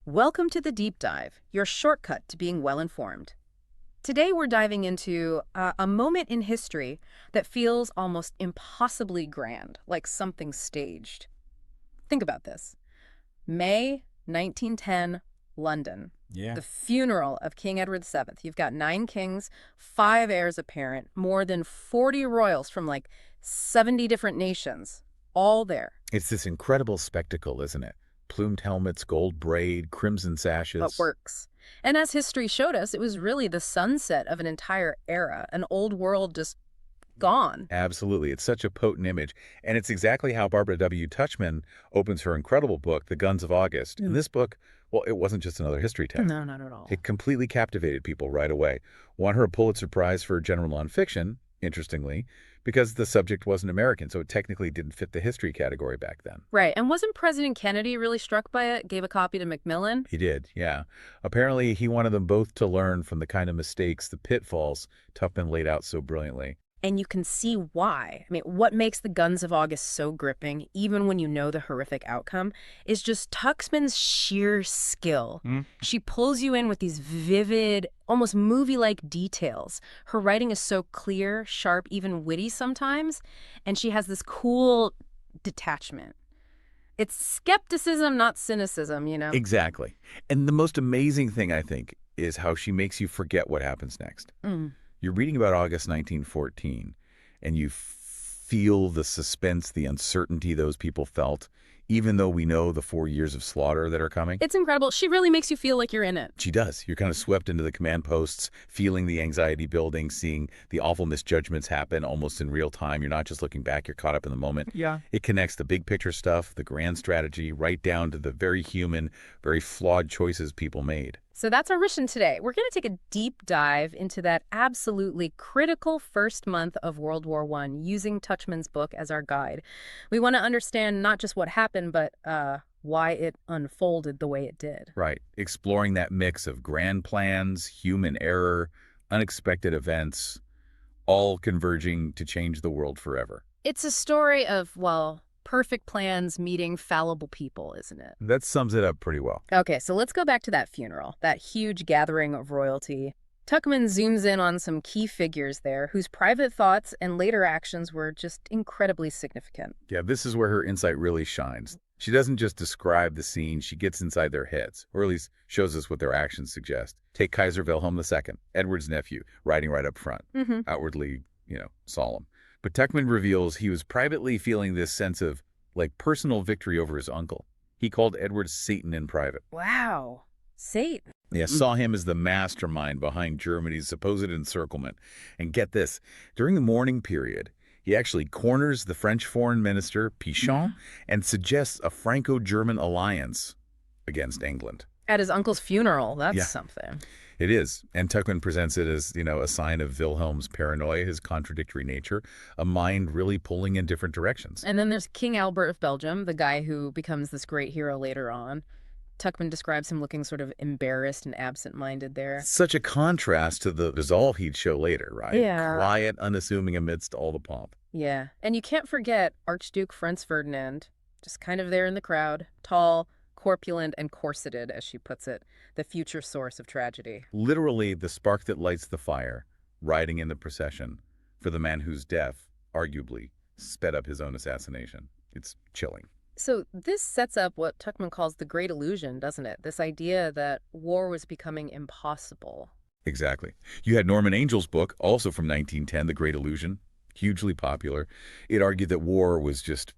Welcome to the Deep Dive, your shortcut to being well-informed. Today we're diving into a moment in history that feels almost impossibly grand, like something staged. Think about this. May 1910, London. Yeah. The funeral of King Edward VII. You've got 9 kings, 5 heirs apparent, more than 40 royals from like 70 different nations, all there. It's this incredible spectacle, isn't it? Plumed helmets, gold braid, crimson But sashes. works. And as history showed us, it was really the sunset of an entire era, an old world just gone. Absolutely. It's such a potent image. And it's exactly how Barbara W. Tuchman opens her incredible book, The Guns of August. In this book, well, it wasn't just another history text. No, not at all. It completely captivated people right away. Won her a Pulitzer Prize for general nonfiction, interestingly, because the subject wasn't American, so it technically didn't fit the history category back then. Right. And wasn't President Kennedy really struck by it? Gave a copy to Macmillan? He did, yeah. Apparently, he wanted them both to learn from the kind of mistakes, the pitfalls Tubman laid out so brilliantly. And you can see why. I mean, what makes The Guns of August so gripping, even when you know the horrific outcome, is just Tuxman's sheer skill. She pulls you in with these vivid, almost movie-like details. Her writing is so clear, sharp, even witty sometimes, and she has this cool detachment. It's skepticism, not cynicism, you know? Exactly. And the most amazing thing, I think, is how she makes you forget what happens next. Mm. You're reading about August 1914, and you feel the suspense, the uncertainty those people felt, even though we know the 4 years of slaughter that are coming. It's incredible. She really makes you feel like you're in it. She does. You're kind of swept into the command posts, feeling the anxiety building, seeing the awful misjudgments happen almost in real time. You're not just looking back, you're caught up in the moment. Yeah. It connects the big picture stuff, the grand strategy, right down to the very human, very flawed choices people made. So that's our mission today. We're going to take a deep dive into that absolutely critical first month of World War I using Tuchman's book as our guide. We want to understand not just what happened, but why it unfolded the way it did. Right. Exploring that mix of grand plans, human error, unexpected events, all converging to change the world forever. It's a story of, well, perfect plans meeting fallible people, isn't it? That sums it up pretty well. Okay, so let's go back to that funeral, that huge gathering of royalty. Tuchman zooms in on some key figures there whose private thoughts and later actions were just incredibly significant. Yeah, this is where her insight really shines. She doesn't just describe the scene, she gets inside their heads, or at least shows us what their actions suggest. Take Kaiser Wilhelm II, Edward's nephew, riding right up front, outwardly, solemn. But Tuchman reveals he was privately feeling this sense of, personal victory over his uncle. He called Edward Satan in private. Wow. Satan. Yeah, saw him as the mastermind behind Germany's supposed encirclement. And get this, during the mourning period, he actually corners the French foreign minister, Pichon, and suggests a Franco-German alliance against England. At his uncle's funeral. That's Yeah. something. It is. And Tuchman presents it as, a sign of Wilhelm's paranoia, his contradictory nature, a mind really pulling in different directions. And then there's King Albert of Belgium, the guy who becomes this great hero later on. Tuchman describes him looking sort of embarrassed and absent-minded there. Such a contrast to the resolve he'd show later, right? Yeah. Quiet, unassuming amidst all the pomp. Yeah. And you can't forget Archduke Franz Ferdinand, just kind of there in the crowd, tall, corpulent, and corseted, as she puts it, the future source of tragedy. Literally the spark that lights the fire, riding in the procession, for the man whose death, arguably, sped up his own assassination. It's chilling. So this sets up what Tuchman calls the great illusion, doesn't it? This idea that war was becoming impossible. Exactly. You had Norman Angel's book, also from 1910, The Great Illusion, hugely popular. It argued that war was just,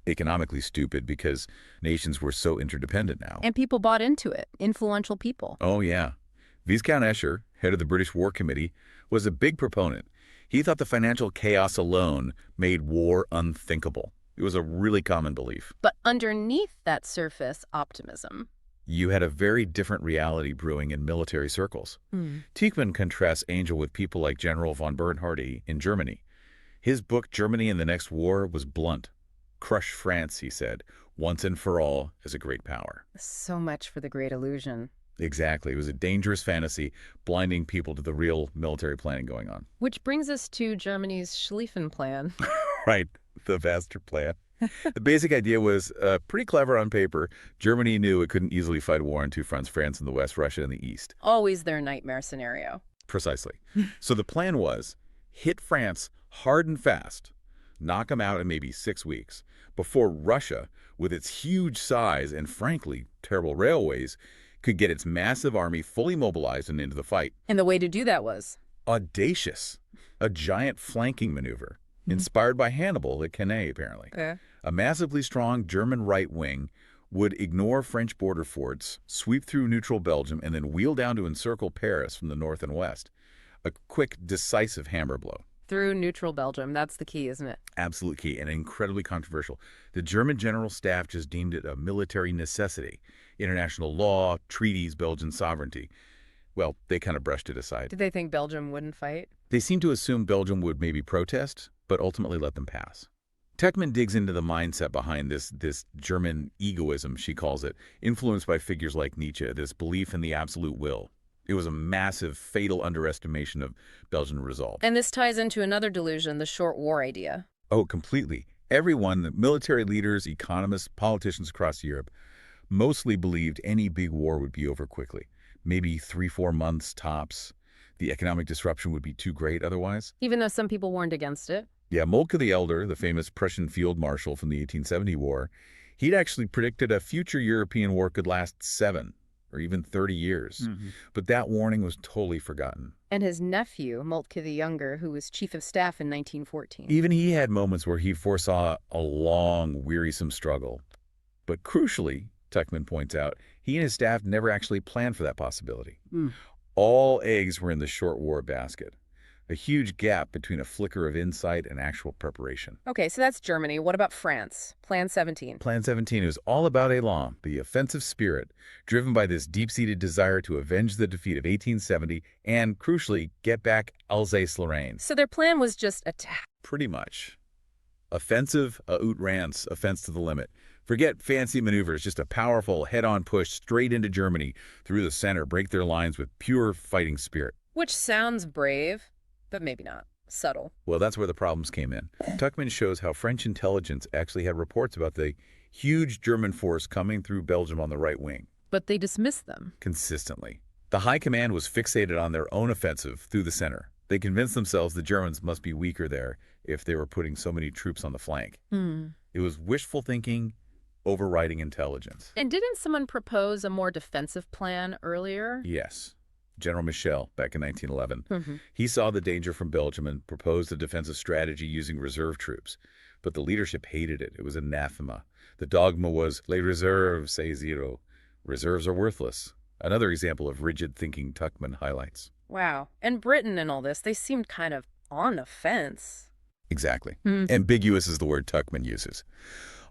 economically stupid because nations were so interdependent now. And people bought into it, influential people. Oh, yeah. Viscount Escher, head of the British War Committee, was a big proponent. He thought the financial chaos alone made war unthinkable. It was a really common belief. But underneath that surface optimism. You had a very different reality brewing in military circles. Tuchman contrasts Angel with people like General von Bernhardi in Germany. His book, Germany and the Next War, was blunt. Crush France, he said, once and for all as a great power. So much for the great illusion. Exactly. It was a dangerous fantasy, blinding people to the real military planning going on. Which brings us to Germany's Schlieffen Plan. Right. The Vaster Plan. The basic idea was pretty clever on paper. Germany knew it couldn't easily fight a war on two fronts, France in the west, Russia in the east. Always their nightmare scenario. Precisely. So the plan was hit France hard and fast, knock them out in maybe 6 weeks, before Russia, with its huge size and frankly terrible railways, could get its massive army fully mobilized and into the fight. And the way to do that was? Audacious. A giant flanking maneuver, inspired by Hannibal at Cannae, apparently. Okay. A massively strong German right wing would ignore French border forts, sweep through neutral Belgium, and then wheel down to encircle Paris from the north and west. A quick, decisive hammer blow. Through neutral Belgium. That's the key, isn't it? Absolute key, and incredibly controversial. The German general staff just deemed it a military necessity. International law, treaties, Belgian sovereignty. Well, they kind of brushed it aside. Did they think Belgium wouldn't fight? They seemed to assume Belgium would maybe protest, but ultimately let them pass. Tuchman digs into the mindset behind this German egoism, she calls it, influenced by figures like Nietzsche, this belief in the absolute will. It was a massive, fatal underestimation of Belgian resolve. And this ties into another delusion, the short war idea. Oh, completely. Everyone, the military leaders, economists, politicians across Europe, mostly believed any big war would be over quickly. Maybe 3-4 months tops. The economic disruption would be too great otherwise. Even though some people warned against it. Yeah, Moltke the Elder, the famous Prussian field marshal from the 1870 war, he'd actually predicted a future European war could last 7 or even 30 years. But that warning was totally forgotten. And his nephew, Moltke the Younger, who was chief of staff in 1914. Even he had moments where he foresaw a long, wearisome struggle. But crucially, Tuchman points out, he and his staff never actually planned for that possibility. All eggs were in the short war basket. A huge gap between a flicker of insight and actual preparation. Okay, so that's Germany. What about France? Plan 17. Plan 17 is all about élan, the offensive spirit, driven by this deep-seated desire to avenge the defeat of 1870 and, crucially, get back Alsace-Lorraine. So their plan was just attack. Pretty much. Offensive, à outrance, offense to the limit. Forget fancy maneuvers, just a powerful head-on push straight into Germany through the center, break their lines with pure fighting spirit. Which sounds brave, but maybe not. Subtle. Well, that's where the problems came in. Tuchman shows how French intelligence actually had reports about the huge German force coming through Belgium on the right wing. But they dismissed them. Consistently. The high command was fixated on their own offensive through the center. They convinced themselves the Germans must be weaker there if they were putting so many troops on the flank. It was wishful thinking, overriding intelligence. And didn't someone propose a more defensive plan earlier? Yes. General Michel, back in 1911. He saw the danger from Belgium and proposed a defensive strategy using reserve troops. But the leadership hated it. It was anathema. The dogma was, les réserves, c'est zéro. Reserves are worthless. Another example of rigid thinking Tuchman highlights. Wow. And Britain and all this, they seemed kind of on the fence. Exactly. Ambiguous is the word Tuchman uses.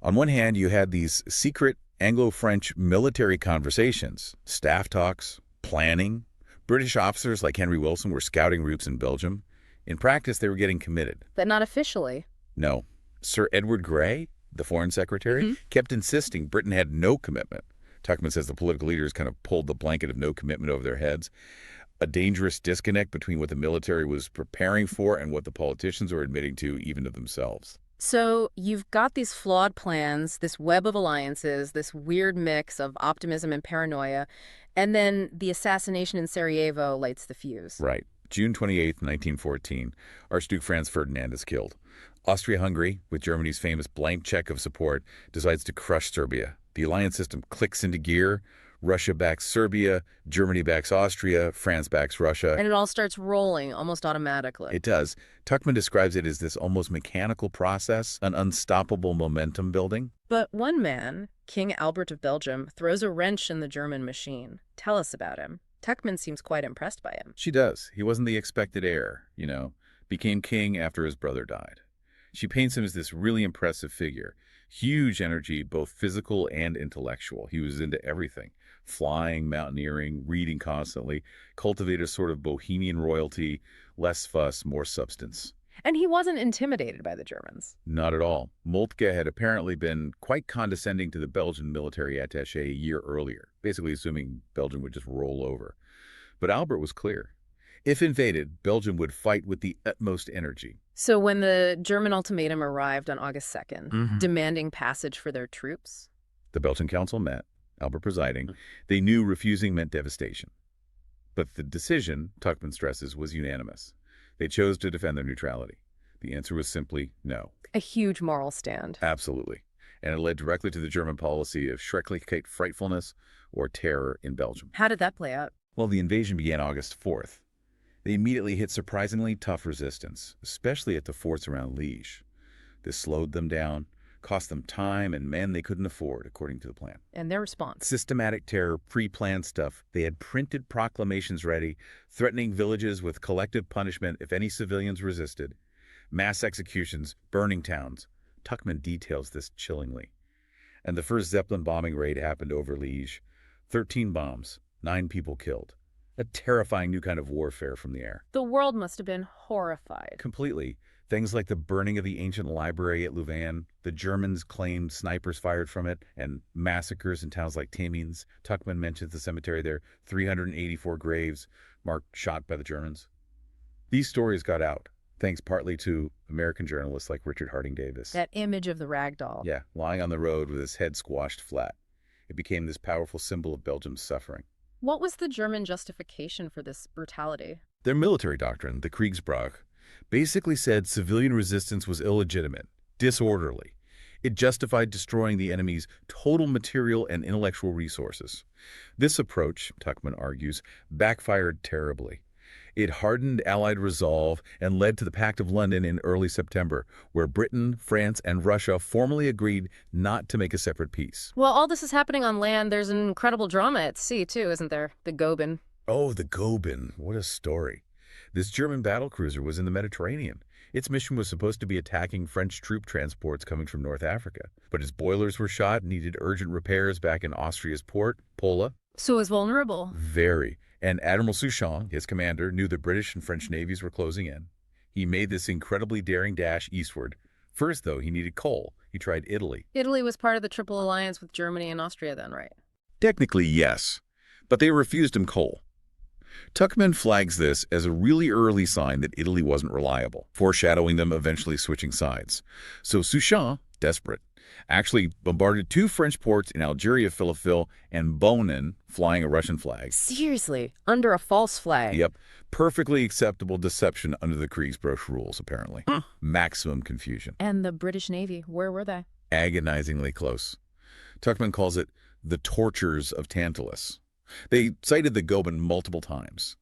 On one hand, you had these secret Anglo-French military conversations, staff talks, planning. British officers like Henry Wilson were scouting routes in Belgium. In practice, they were getting committed. But not officially. No. Sir Edward Grey, the foreign secretary, kept insisting Britain had no commitment. Tuchman says the political leaders kind of pulled the blanket of no commitment over their heads. A dangerous disconnect between what the military was preparing for and what the politicians were admitting to, even to themselves. So you've got these flawed plans, this web of alliances, this weird mix of optimism and paranoia, and then the assassination in Sarajevo lights the fuse. Right. June 28, 1914, Archduke Franz Ferdinand is killed. Austria-Hungary, with Germany's famous blank check of support, decides to crush Serbia. The alliance system clicks into gear. Russia backs Serbia, Germany backs Austria, France backs Russia. And it all starts rolling almost automatically. It does. Tuchman describes it as this almost mechanical process, an unstoppable momentum building. But one man, King Albert of Belgium, throws a wrench in the German machine. Tell us about him. Tuchman seems quite impressed by him. She does. He wasn't the expected heir, became king after his brother died. She paints him as this really impressive figure. Huge energy, both physical and intellectual. He was into everything. Flying, mountaineering, reading constantly, cultivated a sort of bohemian royalty, less fuss, more substance. And he wasn't intimidated by the Germans. Not at all. Moltke had apparently been quite condescending to the Belgian military attaché a year earlier, basically assuming Belgium would just roll over. But Albert was clear. If invaded, Belgium would fight with the utmost energy. So when the German ultimatum arrived on August 2nd, Hmm. demanding passage for their troops, The Belgian Council met, Albert presiding. They knew refusing meant devastation. But the decision, Tuchman stresses, was unanimous. They chose to defend their neutrality. The answer was simply no. a huge moral stand. Absolutely. And it led directly to the German policy of schreckliche frightfulness, or terror, in Belgium. How did that play out? Well, the invasion began August 4th. They immediately hit surprisingly tough resistance, especially at the forts around Liège. This slowed them down, cost them time and men they couldn't afford, according to the plan. And their response? Systematic terror, pre-planned stuff. They had printed proclamations ready, threatening villages with collective punishment if any civilians resisted. Mass executions, burning towns. Tuchman details this chillingly. And the first Zeppelin bombing raid happened over Liège. 13 bombs, 9 people killed. A terrifying new kind of warfare from the air. The world must have been horrified. Completely. Things like the burning of the ancient library at Louvain, the Germans claimed snipers fired from it, and massacres in towns like Tamins. Tuchman mentions the cemetery there, 384 graves marked shot by the Germans. These stories got out, thanks partly to American journalists like Richard Harding Davis. That image of the rag doll. Yeah, lying on the road with his head squashed flat. It became this powerful symbol of Belgium's suffering. What was the German justification for this brutality? Their military doctrine, the Kriegsbrauch, basically said civilian resistance was illegitimate, disorderly. It justified destroying the enemy's total material and intellectual resources. This approach, Tuchman argues, backfired terribly. It hardened Allied resolve and led to the Pact of London in early September, where Britain, France, and Russia formally agreed not to make a separate peace. Well, all this is happening on land. There's an incredible drama at sea, too, isn't there? The Goeben. Oh, the Goeben. What a story. This German battlecruiser was in the Mediterranean. Its mission was supposed to be attacking French troop transports coming from North Africa. But its boilers were shot and needed urgent repairs back in Austria's port, Pola. So it was vulnerable. Very. And Admiral Suchet, his commander, knew the British and French navies were closing in. He made this incredibly daring dash eastward. First, though, he needed coal. He tried Italy. Italy was part of the Triple Alliance with Germany and Austria then, right? Technically, yes. But they refused him coal. Tuchman flags this as a really early sign that Italy wasn't reliable, foreshadowing them eventually switching sides. So Suchet, desperate, actually bombarded 2 French ports in Algeria, Philippeville, and Bonin, flying a Russian flag. Seriously? Under a false flag? Yep. Perfectly acceptable deception under the Kriegsbrauch rules, apparently. Maximum confusion. And the British Navy, where were they? Agonizingly close. Tuchman calls it the tortures of Tantalus. They cited the Goeben multiple times.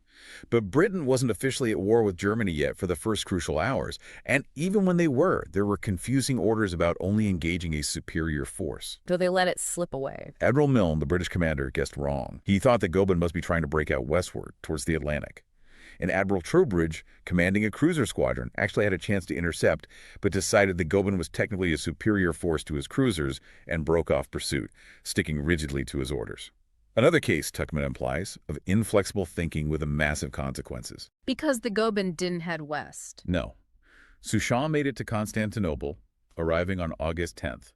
But Britain wasn't officially at war with Germany yet for the first crucial hours, and even when they were, there were confusing orders about only engaging a superior force. So they let it slip away. Admiral Milne, the British commander, guessed wrong. He thought that Goeben must be trying to break out westward, towards the Atlantic. And Admiral Trowbridge, commanding a cruiser squadron, actually had a chance to intercept, but decided that Goeben was technically a superior force to his cruisers and broke off pursuit, sticking rigidly to his orders. Another case, Tuchman implies, of inflexible thinking with massive consequences. Because the Goeben didn't head west. No. Suchet made it to Constantinople, arriving on August 10th.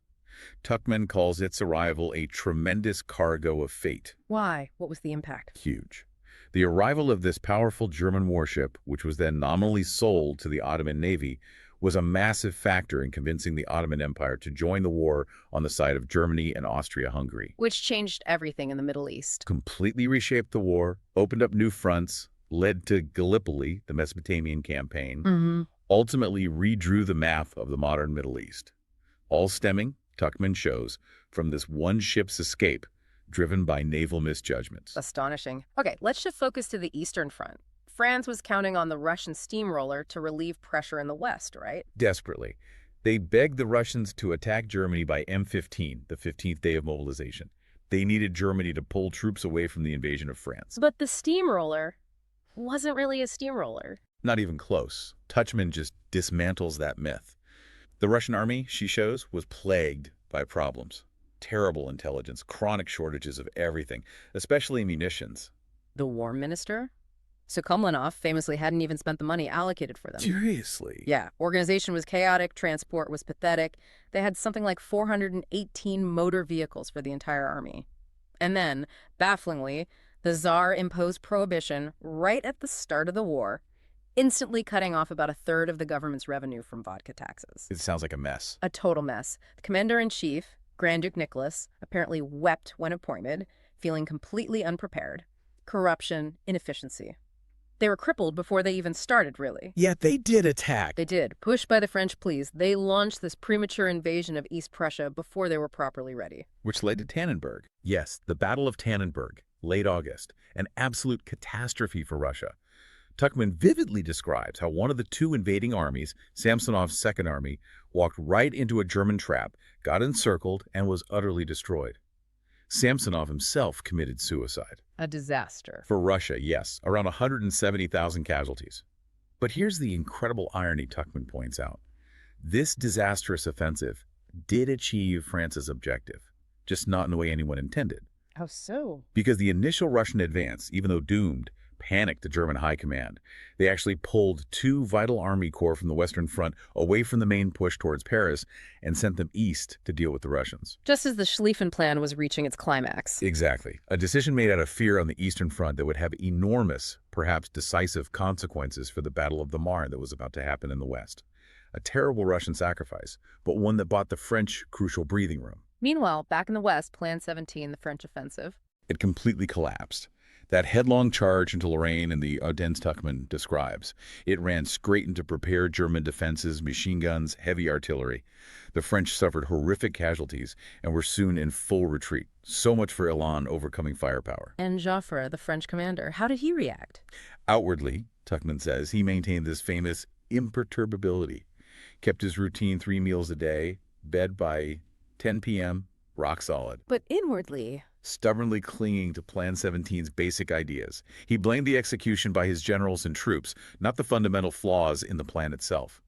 Tuchman calls its arrival a tremendous cargo of fate. Why? What was the impact? Huge. The arrival of this powerful German warship, which was then nominally sold to the Ottoman Navy, was a massive factor in convincing the Ottoman Empire to join the war on the side of Germany and Austria-Hungary. Which changed everything in the Middle East. Completely reshaped the war, opened up new fronts, led to Gallipoli, the Mesopotamian campaign, ultimately redrew the map of the modern Middle East. All stemming, Tuchman shows, from this one ship's escape, driven by naval misjudgments. Astonishing. Okay, let's shift focus to the Eastern Front. France was counting on the Russian steamroller to relieve pressure in the West, right? Desperately. They begged the Russians to attack Germany by M15, the 15th day of mobilization. They needed Germany to pull troops away from the invasion of France. But the steamroller wasn't really a steamroller. Not even close. Tuchman just dismantles that myth. The Russian army, she shows, was plagued by problems. Terrible intelligence, chronic shortages of everything, especially munitions. The war minister? Sokolov famously hadn't even spent the money allocated for them. Seriously? Yeah, organization was chaotic, transport was pathetic. They had something like 418 motor vehicles for the entire army. And then, bafflingly, the Tsar imposed prohibition right at the start of the war. instantly cutting off about a third of the government's revenue from vodka taxes. It sounds like a mess. A total mess. The commander-in-chief, Grand Duke Nicholas, apparently wept when appointed, feeling completely unprepared. Corruption, inefficiency. They were crippled before they even started, really. Yet they did attack. They did. Pushed by the French police, they launched this premature invasion of East Prussia before they were properly ready. Which led to Tannenberg. Yes, the Battle of Tannenberg, late August, an absolute catastrophe for Russia. Tuchman vividly describes how one of the two invading armies, Samsonov's Second Army, walked right into a German trap, got encircled, and was utterly destroyed. Samsonov himself committed suicide. A disaster. For Russia, yes, around 170,000 casualties. But here's the incredible irony Tuchman points out. This disastrous offensive did achieve France's objective, just not in the way anyone intended. How so? Because the initial Russian advance, even though doomed, panicked the German high command. They actually pulled two vital army corps from the Western Front away from the main push towards Paris and sent them east to deal with the Russians. Just as the Schlieffen Plan was reaching its climax. Exactly. A decision made out of fear on the Eastern Front that would have enormous, perhaps decisive consequences for the Battle of the Marne that was about to happen in the West. A terrible Russian sacrifice, but one that bought the French crucial breathing room. Meanwhile, back in the West, Plan 17, the French offensive. It completely collapsed. That headlong charge into Lorraine and the Ardennes Tuchman describes. It ran straight into prepared German defenses, machine guns, heavy artillery. The French suffered horrific casualties and were soon in full retreat. So much for Elan overcoming firepower. And Joffre, the French commander, how did he react? Outwardly, Tuchman says, he maintained this famous imperturbability. Kept his routine 3 meals a day, bed by 10 p.m., rock solid. But inwardly, stubbornly clinging to Plan 17's basic ideas. He blamed the execution by his generals and troops, not the fundamental flaws in the plan itself.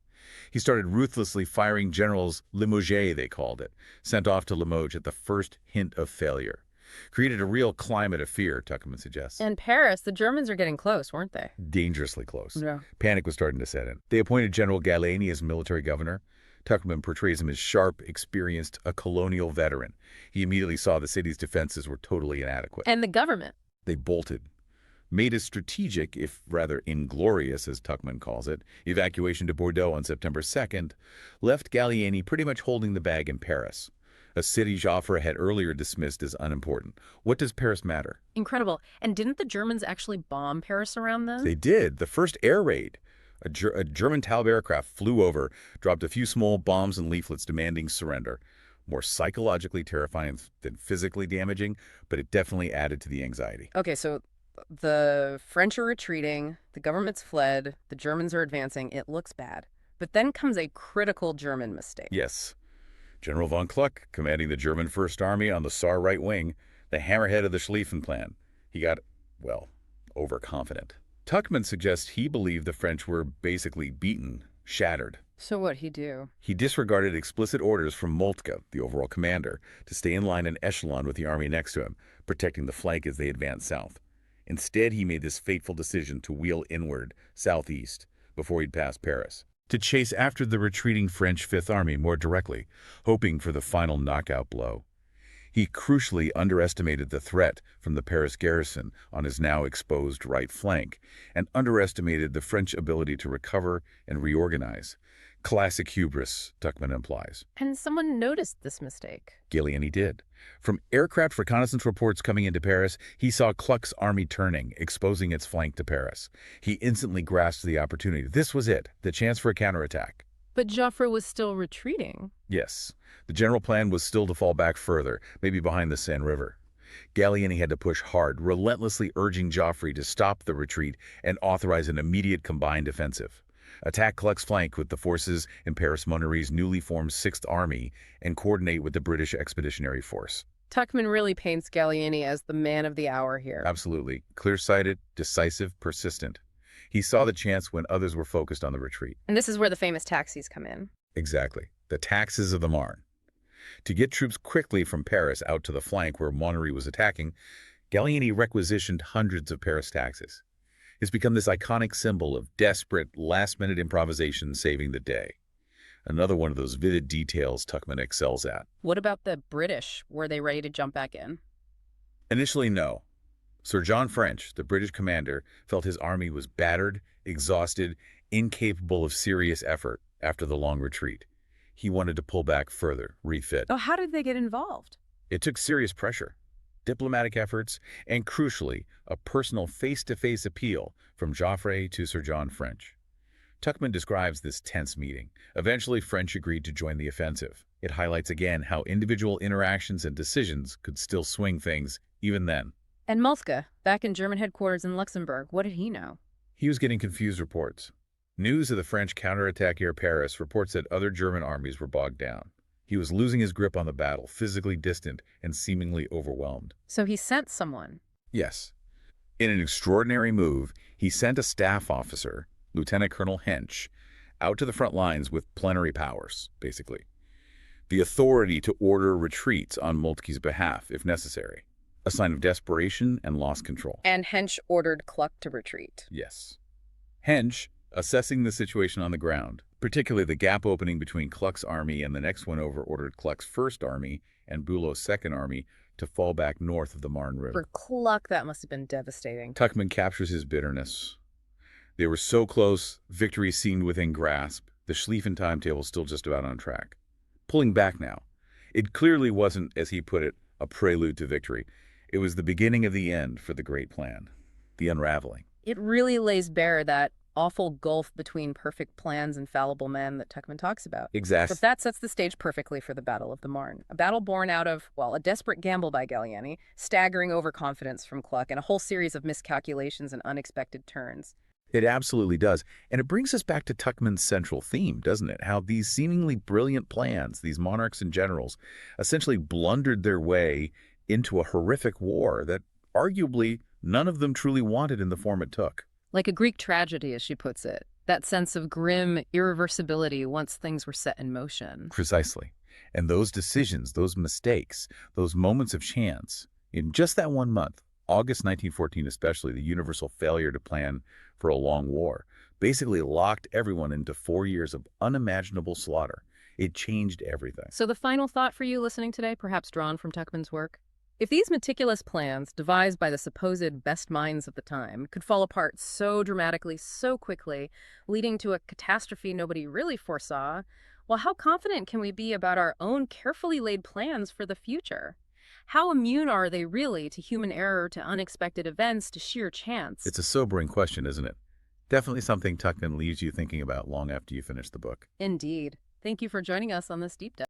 He started ruthlessly firing generals Limoges, they called it, sent off to Limoges at the first hint of failure. Created a real climate of fear, Tuchman suggests. And Paris, the Germans are getting close, weren't they? Dangerously close. Yeah. Panic was starting to set in. They appointed General Gallieni as military governor. Tuchman portrays him as sharp, experienced, a colonial veteran. He immediately saw the city's defenses were totally inadequate. And the government? They bolted. Made a strategic, if rather inglorious, as Tuchman calls it, evacuation to Bordeaux on September 2nd, left Gallieni pretty much holding the bag in Paris, a city Joffre had earlier dismissed as unimportant. What does Paris matter? Incredible. And didn't the Germans actually bomb Paris around then? They did. The first air raid. A German Taube aircraft flew over, dropped a few small bombs and leaflets demanding surrender. More psychologically terrifying than physically damaging, but it definitely added to the anxiety. Okay, so the French are retreating, the government's fled, the Germans are advancing. It looks bad. But then comes a critical German mistake. Yes. General von Kluck, commanding the German First Army on the Saar right wing, the hammerhead of the Schlieffen Plan. He got, well, overconfident. Tuchman suggests he believed the French were basically beaten, shattered. So what'd he do? He disregarded explicit orders from Moltke, the overall commander, to stay in line and echelon with the army next to him, protecting the flank as they advanced south. Instead, he made this fateful decision to wheel inward, southeast, before he'd pass Paris, to chase after the retreating French Fifth Army more directly, hoping for the final knockout blow. He crucially underestimated the threat from the Paris garrison on his now exposed right flank, and underestimated the French ability to recover and reorganize. Classic hubris, Tuchman implies. And someone noticed this mistake. Gallieni did. From aircraft reconnaissance reports coming into Paris, he saw Kluck's army turning, exposing its flank to Paris. He instantly grasped the opportunity. This was it, the chance for a counterattack. But Joffre was still retreating. Yes. The general plan was still to fall back further, maybe behind the Seine River. Gallieni had to push hard, relentlessly urging Joffre to stop the retreat and authorize an immediate combined offensive. Attack Kluck's flank with the forces in Paris-Monnery's newly formed Sixth Army and coordinate with the British Expeditionary Force. Tuchman really paints Gallieni as the man of the hour here. Absolutely. Clear-sighted, decisive, persistent. He saw the chance when others were focused on the retreat. And this is where the famous taxis come in. Exactly. The taxes of the Marne. To get troops quickly from Paris out to the flank where Monnery was attacking, Gallieni requisitioned hundreds of Paris taxis. It's become this iconic symbol of desperate, last-minute improvisation saving the day. Another one of those vivid details Tuchman excels at. What about the British? Were they ready to jump back in? Initially, no. Sir John French, the British commander, felt his army was battered, exhausted, incapable of serious effort after the long retreat. He wanted to pull back further, refit. Oh, how did they get involved? It took serious pressure, diplomatic efforts, and crucially, a personal face-to-face appeal from Joffre to Sir John French. Tuchman describes this tense meeting. Eventually, French agreed to join the offensive. It highlights again how individual interactions and decisions could still swing things, even then. And Moltke, back in German headquarters in Luxembourg, what did he know? He was getting confused reports. News of the French counterattack near Paris reports that other German armies were bogged down. He was losing his grip on the battle, physically distant and seemingly overwhelmed. So he sent someone. Yes. In an extraordinary move, he sent a staff officer, Lieutenant Colonel Hensch, out to the front lines with plenary powers, basically. The authority to order retreats on Moltke's behalf, if necessary. A sign of desperation and lost control. And Hensch ordered Kluck to retreat. Yes. Hensch, assessing the situation on the ground, particularly the gap opening between Kluck's army and the next one over, ordered Kluck's First Army and Bülow's Second Army to fall back north of the Marne River. For Kluck, that must have been devastating. Tuchman captures his bitterness. They were so close, victory seemed within grasp, the Schlieffen timetable still just about on track. Pulling back now. It clearly wasn't, as he put it, a prelude to victory. It was the beginning of the end for the great plan, the unraveling. It really lays bare that awful gulf between perfect plans and fallible men that Tuchman talks about. Exactly. But that sets the stage perfectly for the Battle of the Marne. A battle born out of, well, a desperate gamble by Gallieni, staggering overconfidence from Kluck, and a whole series of miscalculations and unexpected turns. It absolutely does. And it brings us back to Tuchman's central theme, doesn't it? How these seemingly brilliant plans, these monarchs and generals, essentially blundered their way into a horrific war that arguably none of them truly wanted in the form it took. Like a Greek tragedy, as she puts it. That sense of grim irreversibility once things were set in motion. Precisely. And those decisions, those mistakes, those moments of chance, in just that 1 month, August 1914 especially, the universal failure to plan for a long war, basically locked everyone into 4 years of unimaginable slaughter. It changed everything. So the final thought for you listening today, perhaps drawn from Tuchman's work? If these meticulous plans, devised by the supposed best minds of the time, could fall apart so dramatically, so quickly, leading to a catastrophe nobody really foresaw, well, how confident can we be about our own carefully laid plans for the future? How immune are they really to human error, to unexpected events, to sheer chance? It's a sobering question, isn't it? Definitely something Tuchman leaves you thinking about long after you finish the book. Indeed. Thank you for joining us on this deep dive.